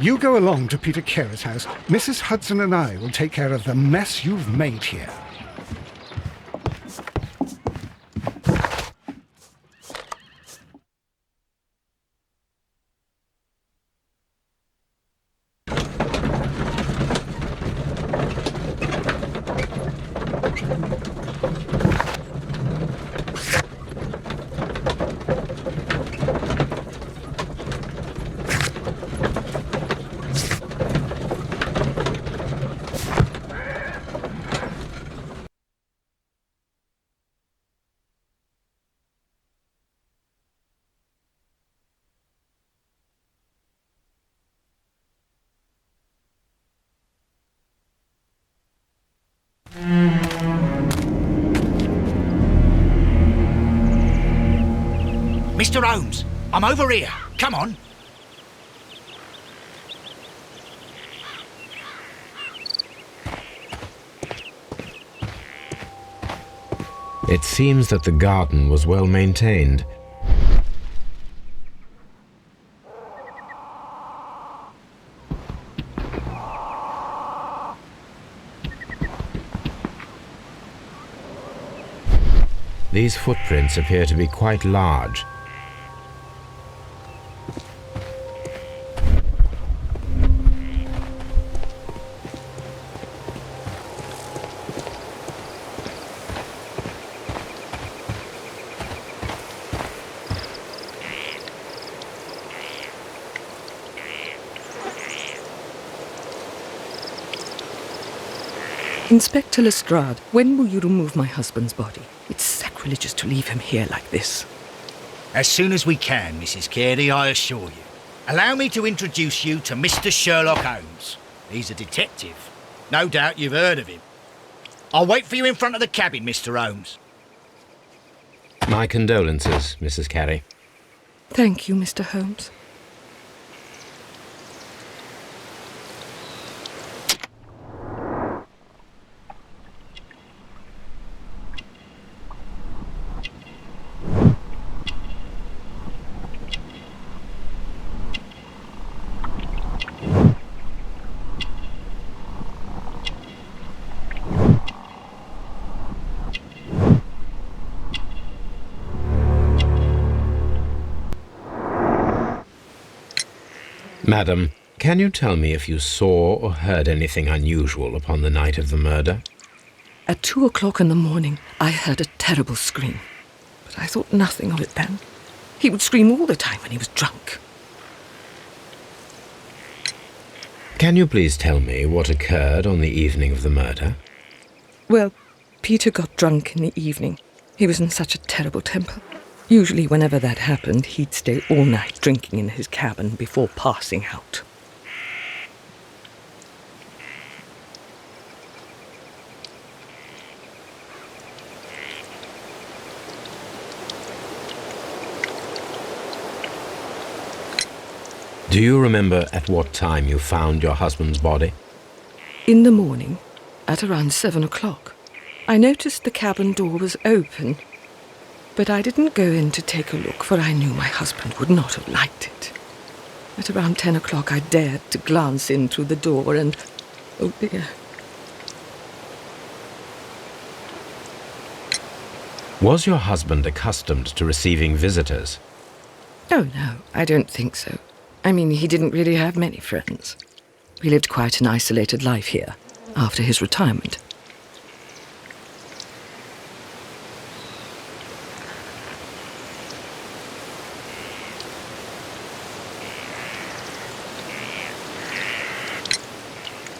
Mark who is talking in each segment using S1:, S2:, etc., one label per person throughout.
S1: You go along to Peter Carey's house. Mrs. Hudson and I will take care of the mess you've made here.
S2: Mr. Holmes, I'm over here. Come on.
S3: It seems that the garden was well maintained. These footprints appear to be quite large.
S4: Inspector Lestrade, when will you remove my husband's body? It's sacrilegious to leave him here like this.
S2: As soon as we can, Mrs. Carey, I assure you. Allow me to introduce you to Mr. Sherlock Holmes. He's a detective. No doubt you've heard of him. I'll wait for you in front of the cabin, Mr. Holmes.
S3: My condolences, Mrs. Carey.
S4: Thank you, Mr. Holmes.
S3: Madam, can you tell me if you saw or heard anything unusual upon the night of the murder?
S4: At 2 o'clock in the morning, I heard a terrible scream, but I thought nothing of it then. He would scream all the time when he was drunk.
S3: Can you please tell me what occurred on the evening of the murder?
S4: Well, Peter got drunk in the evening. He was in such a terrible temper. Usually whenever that happened, he'd stay all night drinking in his cabin before passing out.
S3: Do you remember at what time you found your husband's body?
S4: In the morning, at around 7 o'clock, I noticed the cabin door was open, but I didn't go in to take a look, for I knew my husband would not have liked it. At around 10 o'clock, I dared to glance in through the door and, oh dear.
S3: Was your husband accustomed to receiving visitors?
S4: Oh no, I don't think so. I mean, he didn't really have many friends. We lived quite an isolated life here, after his retirement.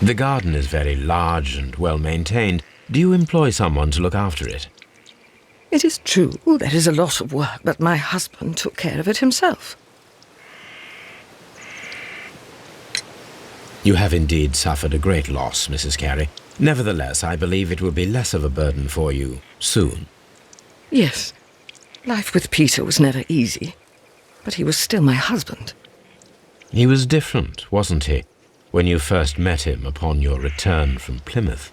S3: The garden is very large and well maintained. Do you employ someone to look after it?
S4: It is true, there is a lot of work, but my husband took care of it himself.
S3: You have indeed suffered a great loss, Mrs. Carey. Nevertheless, I believe it will be less of a burden for you soon.
S4: Yes, life with Peter was never easy, but he was still my husband.
S3: He was different, wasn't he, when you first met him upon your return from Plymouth?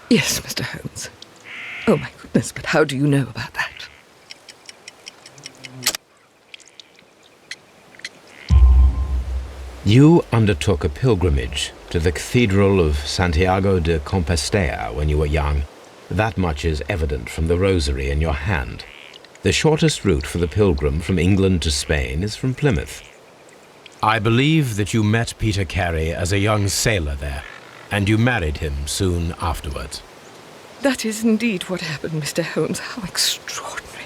S4: Yes, Mr. Holmes. Oh my goodness, but how do you know about that?
S3: You undertook a pilgrimage to the Cathedral of Santiago de Compostela when you were young. That much is evident from the rosary in your hand. The shortest route for the pilgrim from England to Spain is from Plymouth. I believe that you met Peter Carey as a young sailor there, and you married him soon afterwards.
S4: That is indeed what happened, Mr. Holmes. How extraordinary.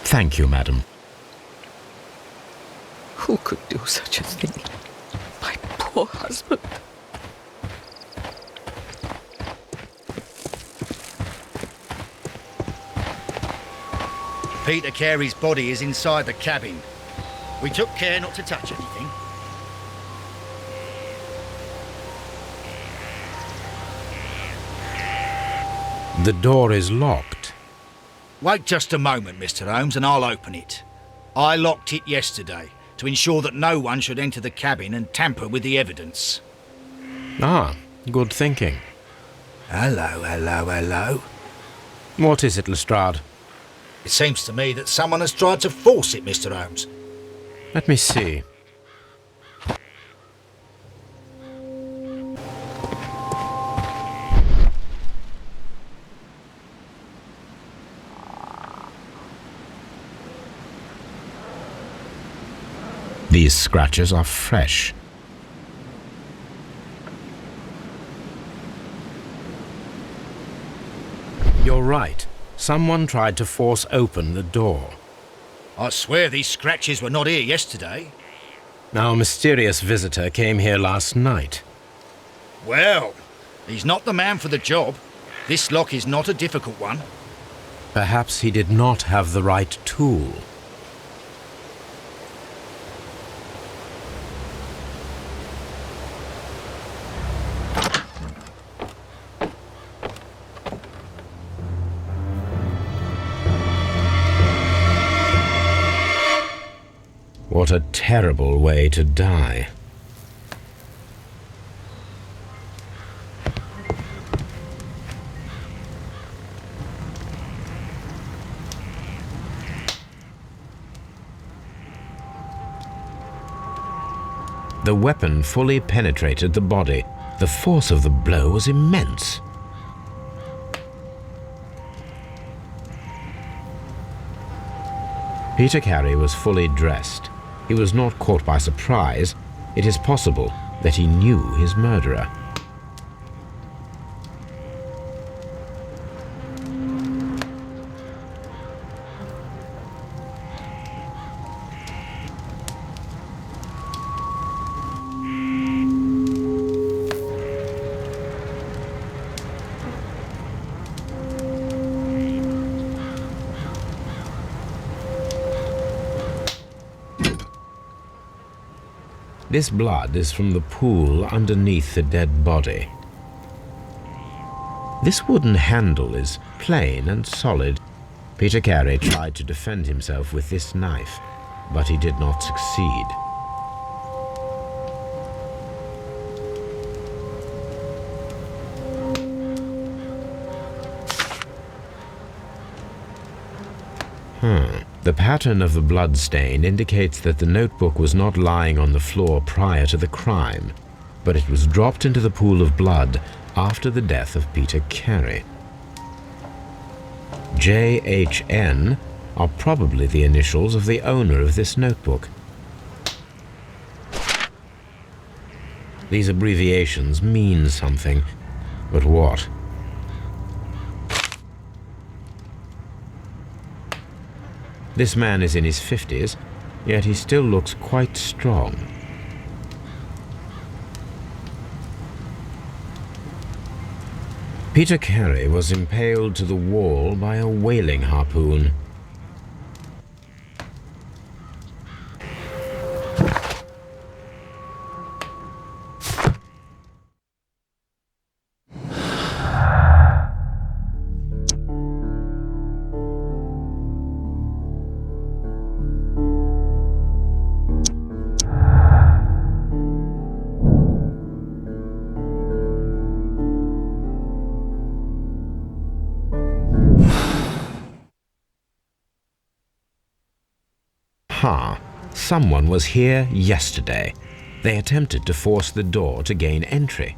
S3: Thank you, madam.
S4: Who could do such a thing? My poor husband.
S2: Peter Carey's body is inside the cabin. We took care not to touch anything.
S3: The door is locked.
S2: Wait just a moment, Mr. Holmes, and I'll open it. I locked it yesterday to ensure that no one should enter the cabin and tamper with the evidence.
S3: Ah, good thinking.
S2: Hello, hello, hello.
S3: What is it, Lestrade?
S2: It seems to me that someone has tried to force it, Mr. Holmes.
S3: Let me see. These scratches are fresh. You're right. Someone tried to force open the door.
S2: I swear these scratches were not here yesterday.
S3: Our mysterious visitor came here last night.
S2: Well, he's not the man for the job. This lock is not a difficult one.
S3: Perhaps he did not have the right tool. What a terrible way to die. The weapon fully penetrated the body. The force of the blow was immense. Peter Carey was fully dressed. He was not caught by surprise. It is possible that he knew his murderer. This blood is from the pool underneath the dead body. This wooden handle is plain and solid. Peter Carey tried to defend himself with this knife, but he did not succeed. The pattern of the blood stain indicates that the notebook was not lying on the floor prior to the crime, but it was dropped into the pool of blood after the death of Peter Carey. JHN are probably the initials of the owner of this notebook. These abbreviations mean something, but what? This man is in his 50s, yet he still looks quite strong. Peter Carey was impaled to the wall by a whaling harpoon. Someone was here yesterday. They attempted to force the door to gain entry.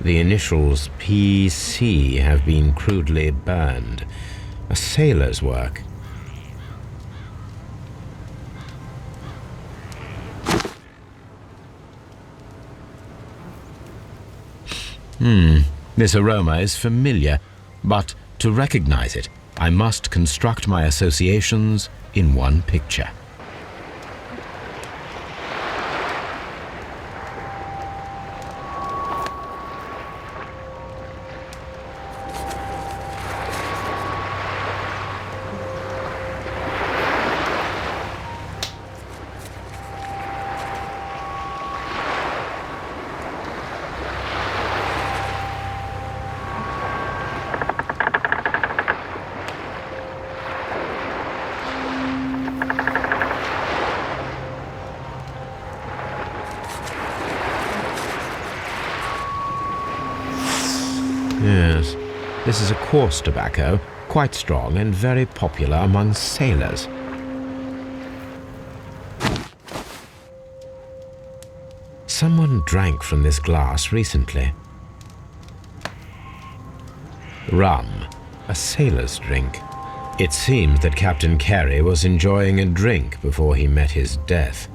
S3: The initials PC have been crudely burned. A sailor's work. This aroma is familiar, but to recognize it, I must construct my associations in one picture. Yes, this is a coarse tobacco, quite strong and very popular among sailors. Someone drank from this glass recently. Rum, a sailor's drink. It seems that Captain Carey was enjoying a drink before he met his death.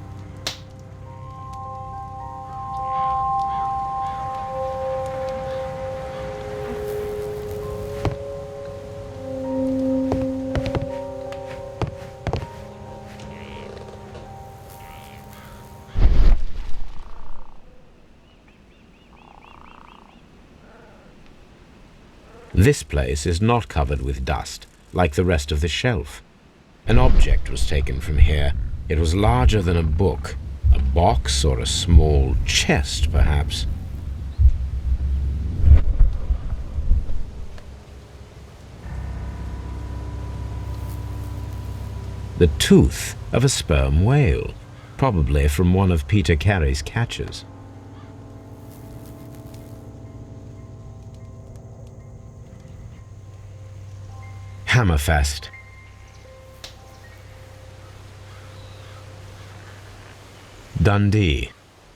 S3: This place is not covered with dust, like the rest of the shelf. An object was taken from here. It was larger than a book, a box or a small chest, perhaps. The tooth of a sperm whale, probably from one of Peter Carey's catches. Hammerfest. Dundee.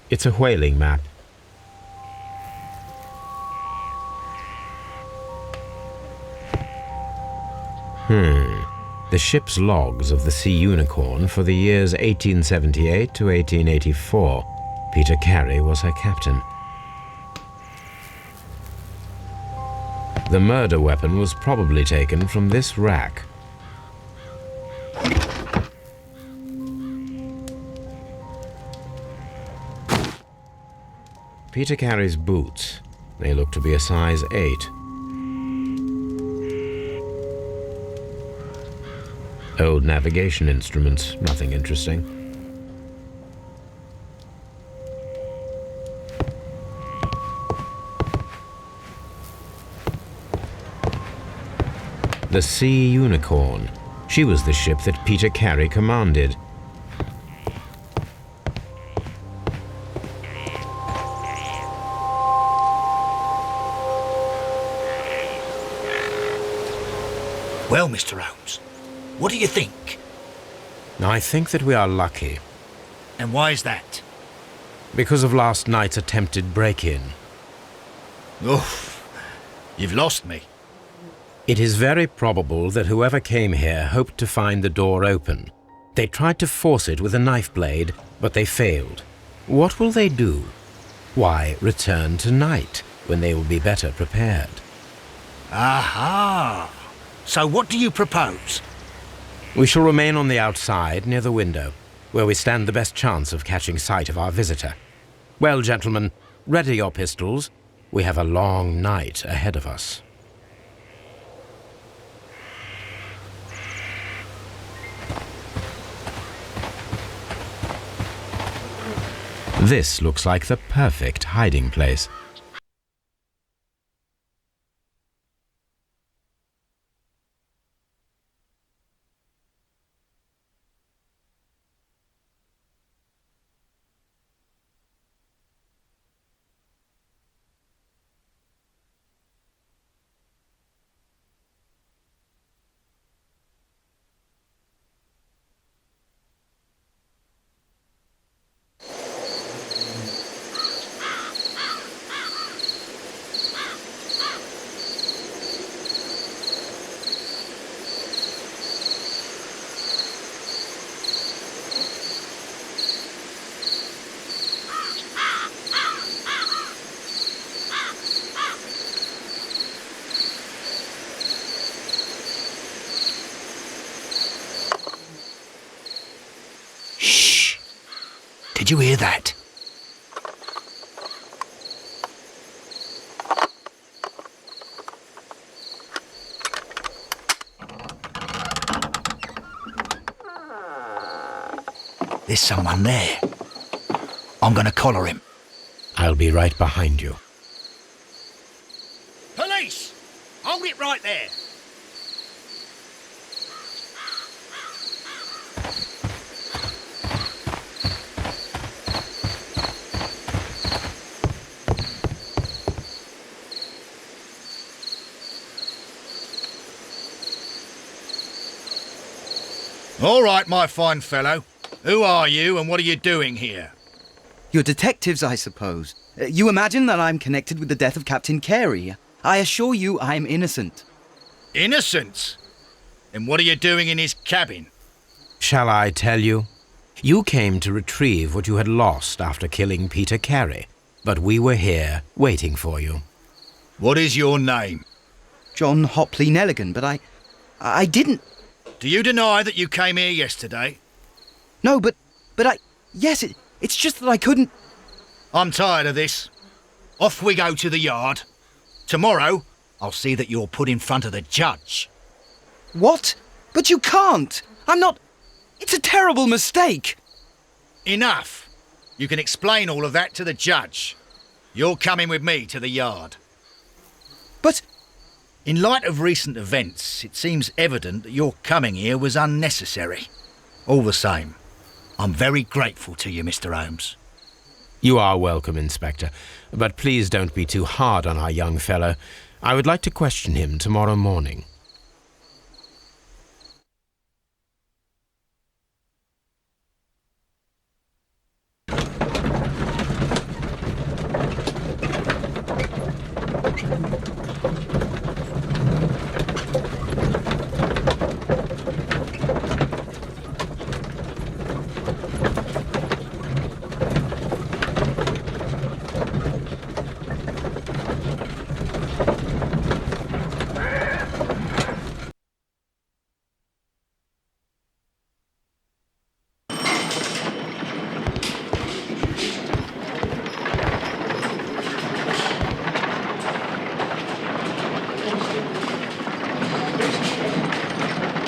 S3: It's a whaling map. The ship's logs of the Sea Unicorn for the years 1878 to 1884. Peter Carey was her captain. The murder weapon was probably taken from this rack. Peter Carey's boots. They look to be a size 8. Old navigation instruments, nothing interesting. The Sea Unicorn. She was the ship that Peter Carey commanded.
S2: Well, Mr. Holmes, what do you think?
S3: I think that we are lucky.
S2: And why is that?
S3: Because of last night's attempted break-in.
S2: Oof, you've lost me.
S3: It is very probable that whoever came here hoped to find the door open. They tried to force it with a knife blade, but they failed. What will they do? Why, return tonight, when they will be better prepared.
S2: Aha! So what do you propose?
S3: We shall remain on the outside, near the window, where we stand the best chance of catching sight of our visitor. Well, gentlemen, ready your pistols. We have a long night ahead of us. This looks like the perfect hiding place.
S2: Did you hear that? There's someone there. I'm gonna collar him.
S3: I'll be right behind you.
S2: Police! Hold it right there. All right, my fine fellow. Who are you and what are you doing here?
S5: You're detectives, I suppose. You imagine that I'm connected with the death of Captain Carey. I assure you I'm innocent.
S2: Innocent? Then what are you doing in his cabin?
S3: Shall I tell you? You came to retrieve what you had lost after killing Peter Carey, but we were here waiting for you.
S2: What is your name?
S5: John Hopley Nelligan, but I didn't...
S2: Do you deny that you came here yesterday?
S5: No, but yes, it's just that I couldn't...
S2: I'm tired of this. Off we go to the yard. Tomorrow, I'll see that you're put in front of the judge.
S5: What? But you can't! I'm not... It's a terrible mistake!
S2: Enough! You can explain all of that to the judge. You're coming with me to the yard.
S5: But...
S2: In light of recent events, it seems evident that your coming here was unnecessary. All the same, I'm very grateful to you, Mr. Holmes.
S3: You are welcome, Inspector, but please don't be too hard on our young fellow. I would like to question him tomorrow morning.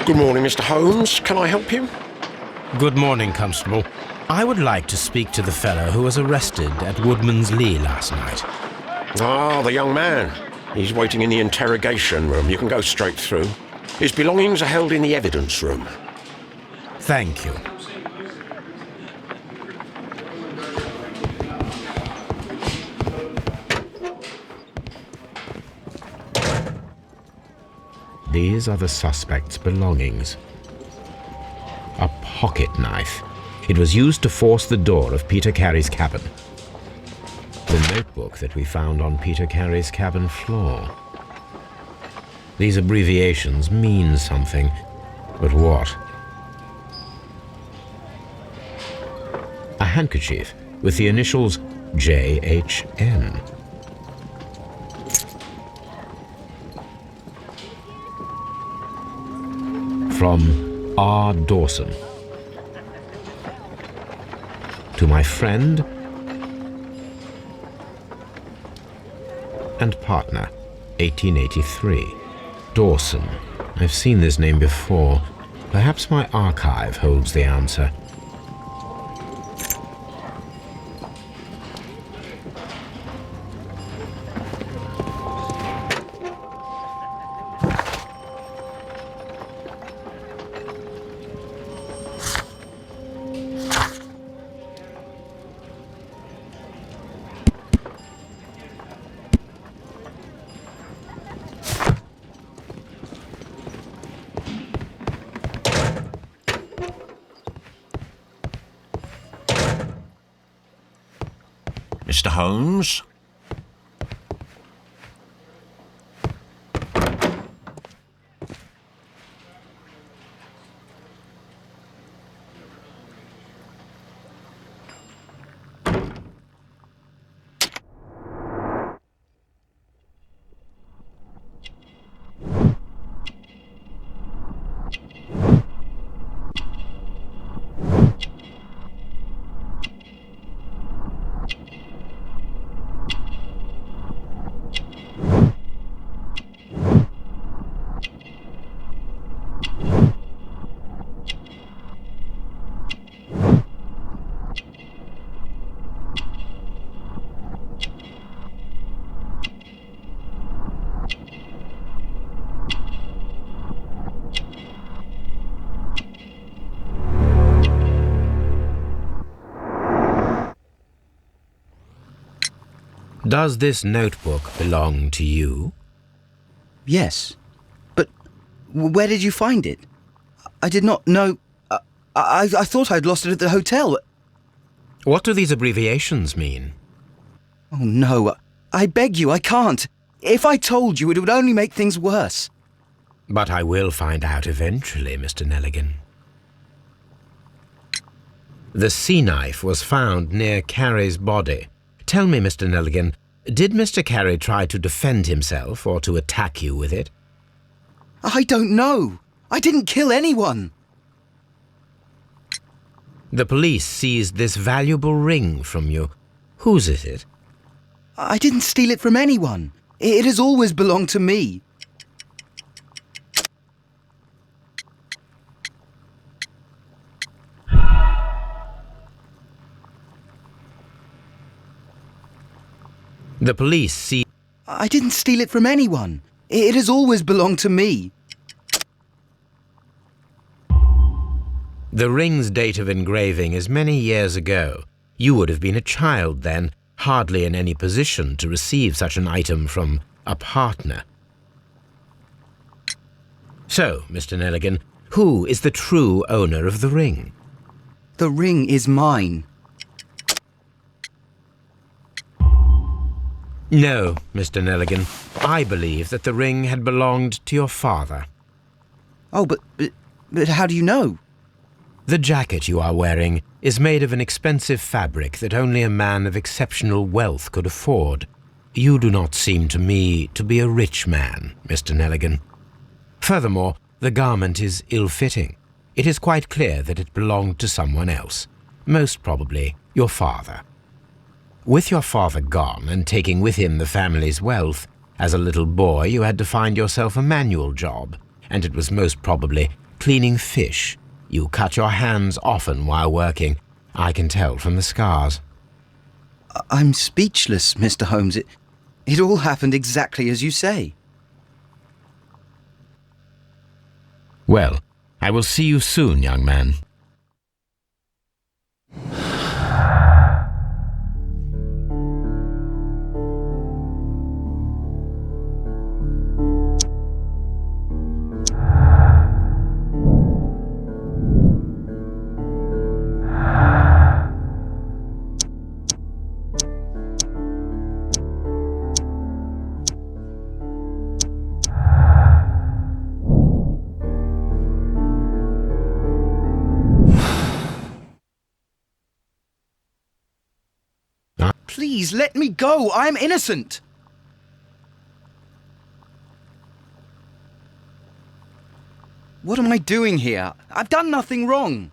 S6: Good morning, Mr. Holmes. Can I help you?
S3: Good morning, Constable. I would like to speak to the fellow who was arrested at Woodman's Lee last night.
S6: Ah, the young man. He's waiting in the interrogation room. You can go straight through. His belongings are held in the evidence room.
S3: Thank you. These are the suspect's belongings. A pocket knife. It was used to force the door of Peter Carey's cabin. The notebook that we found on Peter Carey's cabin floor. These abbreviations mean something, but what? A handkerchief with the initials JHN. From R. Dawson. To my friend and partner, 1883. Dawson. I've seen this name before. Perhaps my archive holds the answer.
S6: Mr. Holmes?
S3: Does this notebook belong to you?
S5: Yes. But where did you find it? I did not know... I thought I'd lost it at the hotel.
S3: What do these abbreviations mean?
S5: Oh, no. I beg you, I can't. If I told you, it would only make things worse.
S3: But I will find out eventually, Mr. Nelligan. The sea knife was found near Carey's body. Tell me, Mr. Nelligan, did Mr. Carey try to defend himself or to attack you with it?
S5: I don't know. I didn't kill anyone.
S3: The police seized this valuable ring from you. Whose is it?
S5: I didn't steal it from anyone. It has always belonged to me.
S3: The police seized...
S5: I didn't steal it from anyone. It has always belonged to me.
S3: The ring's date of engraving is many years ago. You would have been a child then, hardly in any position to receive such an item from a partner. So, Mr. Nelligan, who is the true owner of the ring?
S5: The ring is mine.
S3: No, Mr. Nelligan. I believe that the ring had belonged to your father.
S5: Oh, but how do you know?
S3: The jacket you are wearing is made of an expensive fabric that only a man of exceptional wealth could afford. You do not seem to me to be a rich man, Mr. Nelligan. Furthermore, the garment is ill-fitting. It is quite clear that it belonged to someone else, most probably your father. With your father gone and taking with him the family's wealth, as a little boy you had to find yourself a manual job, and it was most probably cleaning fish. You cut your hands often while working. I can tell from the scars.
S5: I'm speechless, Mr. Holmes. It all happened exactly as you say.
S3: Well, I will see you soon, young man.
S5: Please, let me go. I'm innocent. What am I doing here? I've done nothing wrong.